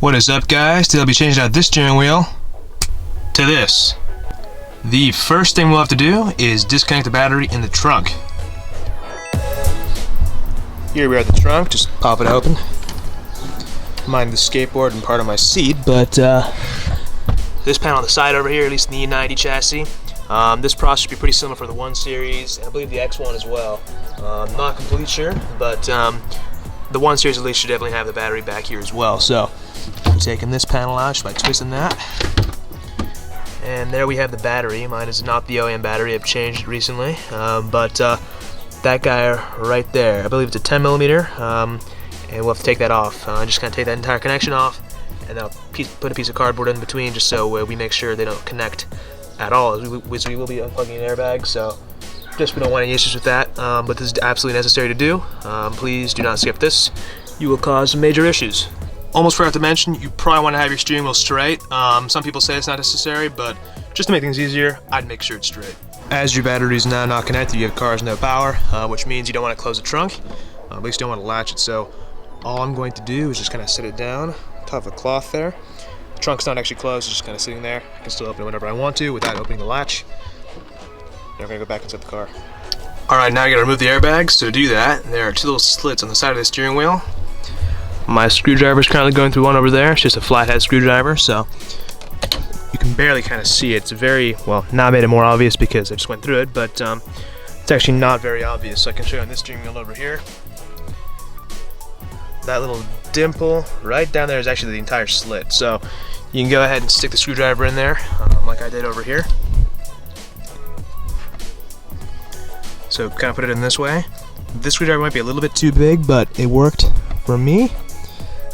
What is up, guys? Today I'll be changing out this steering wheel to this. The first thing we'll have to do is disconnect the battery in the trunk. Here we are at the trunk, just pop it open. Mind the skateboard and part of my seat, but this panel on the side over here, at least in the E90 chassis, this process should be pretty similar for the 1 Series, and I believe the X1 as well. Not completely sure, but the 1 Series at least should definitely have the battery back here as well. So, I'm taking this panel out just by twisting that. And there we have the battery. Mine is not the OEM battery, I've changed it recently. But that guy right there, I believe it's a 10mm, and we'll have to take that off. Just kind of take that entire connection off, and then I'll put a piece of cardboard in between just so we make sure they don't connect at all, as we will be unplugging an airbag, so just we don't want any issues with that, but this is absolutely necessary to do. Please do not skip this. You will cause some major issues. Almost forgot to mention, you probably want to have your steering wheel straight. Some people say it's not necessary, but just to make things easier, I'd make sure it's straight. As your battery is now not connected, you have cars no power, which means you don't want to close the trunk, at least you don't want to latch it. So all I'm going to do is just kind of sit it down on top of the cloth there. The trunk's not actually closed, it's just kind of sitting there. I can still open it whenever I want to without opening the latch. Now we're going to go back inside the car. Alright, now I got to remove the airbags. So to do that, there are 2 little slits on the side of the steering wheel. My screwdriver is currently going through one over there. It's just a flathead screwdriver, so you can barely kind of see it. It's very, well, now I made it more obvious because I just went through it, but it's actually not very obvious. So I can show you on this steering wheel over here. That little dimple right down there is actually the entire slit. So you can go ahead and stick the screwdriver in there, like I did over here. So kind of put it in this way. This screwdriver might be a little bit too big, but it worked for me.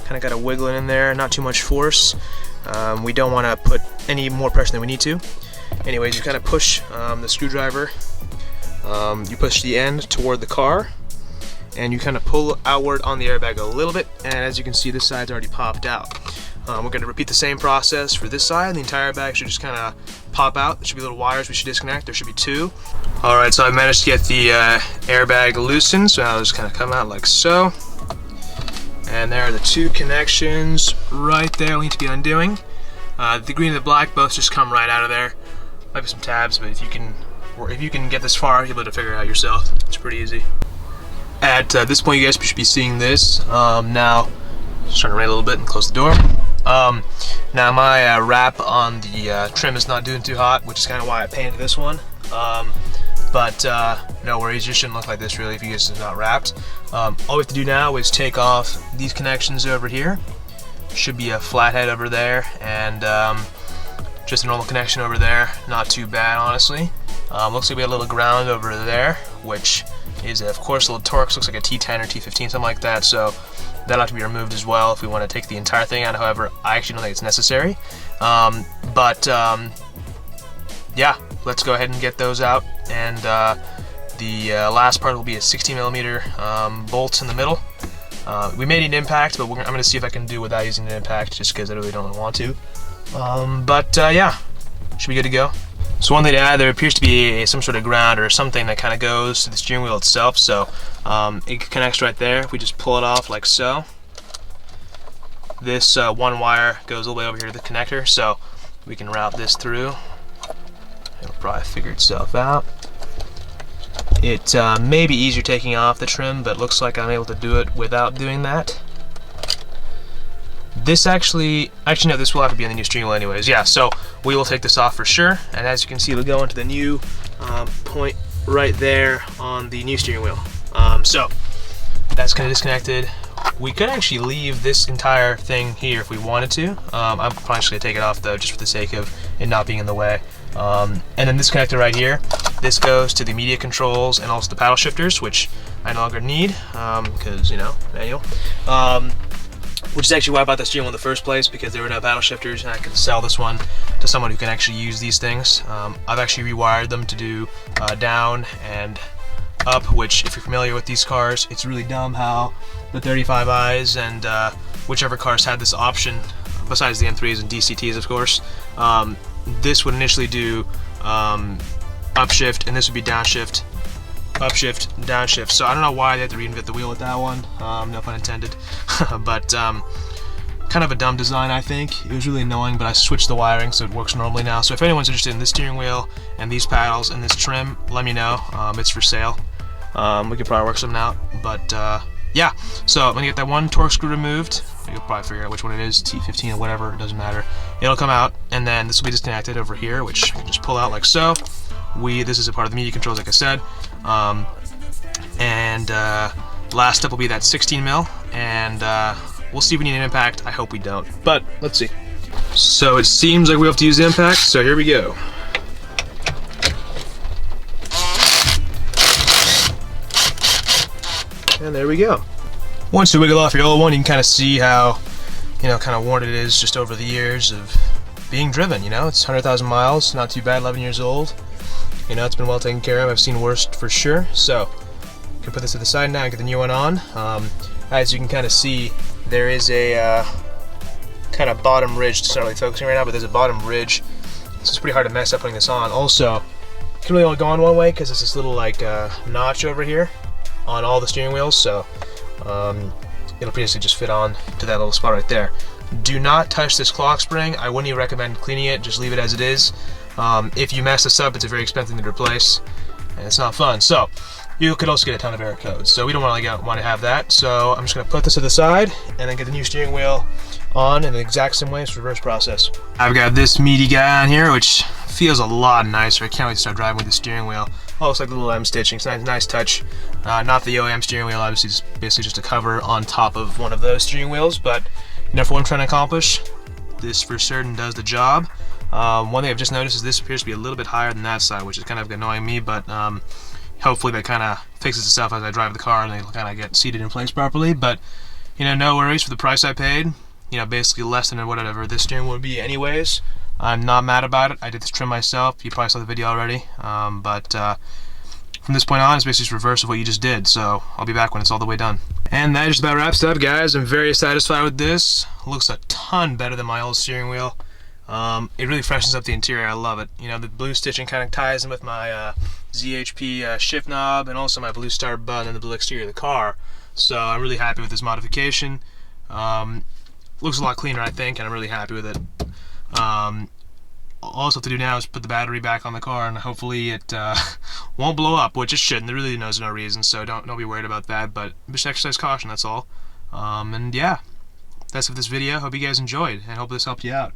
Kind of got to wiggle it in there, not too much force. We don't want to put any more pressure than we need to. Anyways, you kind of push the screwdriver. You push the end toward the car, and you kind of pull outward on the airbag a little bit. And as you can see, this side's already popped out. We're going to repeat the same process for this side. The entire airbag should just kind of pop out. There should be little wires we should disconnect. There should be 2. Alright, so I managed to get the airbag loosened, so now it'll just kind of come out like so. And there are the 2 connections right there we need to be undoing. The green and the black both just come right out of there. Might be some tabs, but if you can get this far, you'll be able to figure it out yourself. It's pretty easy. At this point, you guys should be seeing this. Now, just trying to rain a little bit and close the door. Now my wrap on the trim is not doing too hot, which is kind of why I painted this one. But no worries, it shouldn't look like this really if you guys are not wrapped. All we have to do now is take off these connections over here. Should be a flathead over there, and just a normal connection over there. Not too bad, honestly. Looks like we have a little ground over there, which is of course a little Torx. Looks like a T10 or T15, something like that. So that'll have to be removed as well if we want to take the entire thing out. However, I actually don't think it's necessary. Yeah, let's go ahead and get those out. And the last part will be a 16mm bolt in the middle. We may need an impact, but I'm going to see if I can do without using an impact, just because I really don't want to. Yeah, should be good to go. So one thing to add, there appears to be some sort of ground or something that kind of goes to the steering wheel itself. So it connects right there. If we just pull it off like so, this one wire goes all the way over here to the connector. So we can route this through. It'll probably figure itself out. It may be easier taking off the trim, but it looks like I'm able to do it without doing that. This actually no, this will have to be on the new steering wheel anyways. Yeah, so we will take this off for sure. And as you can see, it'll go into the new point right there on the new steering wheel. So that's kind of disconnected. We could actually leave this entire thing here if we wanted to. I'm probably just going to take it off though, just for the sake of it not being in the way. And then this connector right here, this goes to the media controls and also the paddle shifters, which I no longer need because, you know, manual. Which is actually why I bought the steering wheel in the first place, because there were no paddle shifters, and I could sell this one to someone who can actually use these things. I've actually rewired them to do down and up, which if you're familiar with these cars, it's really dumb how the 35i's and whichever cars had this option, besides the M3s and DCTs of course, this would initially do upshift, and this would be downshift, upshift, downshift. So I don't know why they had to reinvent the wheel with that one, no pun intended. But kind of a dumb design, I think. It was really annoying, but I switched the wiring so it works normally now. So if anyone's interested in this steering wheel and these paddles and this trim, let me know. It's for sale. We could probably work something out, but yeah. So I'm gonna get that one torque screw removed. You'll probably figure out which one it is, T15 or whatever, it doesn't matter. It'll come out, and then this will be disconnected over here, which you can just pull out like so. This is a part of the media controls, like I said. Last step will be that 16 mil, and we'll see if we need an impact. I hope we don't, but let's see. So it seems like we have to use the impact, so here we go. And there we go. Once you wiggle off your old one, you can kind of see how, kind of worn it is just over the years of being driven. It's 100,000 miles, not too bad, 11 years old. It's been well taken care of. I've seen worse for sure. So you can put this to the side now and get the new one on. As you can kind of see, there is a kind of bottom ridge. It's not really focusing right now, but there's a bottom ridge. So it's pretty hard to mess up putting this on. Also, you can really only go on one way because there's this little notch over here on all the steering wheels. So it'll basically just fit on to that little spot right there. Do not touch this clock spring. I wouldn't even recommend cleaning it. Just leave it as it is. If you mess this up, it's a very expensive thing to replace, and it's not fun. So you could also get a ton of error codes. So we don't want to have that. So I'm just going to put this to the side and then get the new steering wheel on in the exact same way. It's reverse process. I've got this meaty guy on here, which feels a lot nicer. I can't wait to start driving with the steering wheel. Oh, looks like the little M stitching. It's a nice touch. Not the OEM steering wheel. Obviously, it's basically just a cover on top of one of those steering wheels. But for what I'm trying to accomplish, this for certain does the job. One thing I've just noticed is this appears to be a little bit higher than that side, which is kind of annoying me, but hopefully that kind of fixes itself as I drive the car and it'll kind of get seated in place properly. But no worries for the price I paid. Basically less than whatever this steering would be anyways. I'm not mad about it. I did this trim myself. You probably saw the video already. But from this point on, it's basically just reverse of what you just did. So I'll be back when it's all the way done. And that just about wraps it up, guys. I'm very satisfied with this. Looks a ton better than my old steering wheel. It really freshens up the interior. I love it. The blue stitching kind of ties in with my ZHP shift knob, and also my blue start button and the blue exterior of the car. So I'm really happy with this modification. Looks a lot cleaner, I think, and I'm really happy with it. All I have to do now is put the battery back on the car, and hopefully it won't blow up, which it shouldn't. There really knows no reason, so don't be worried about that. But just exercise caution, that's all. And yeah, that's it for this video. Hope you guys enjoyed, and hope this helped you out.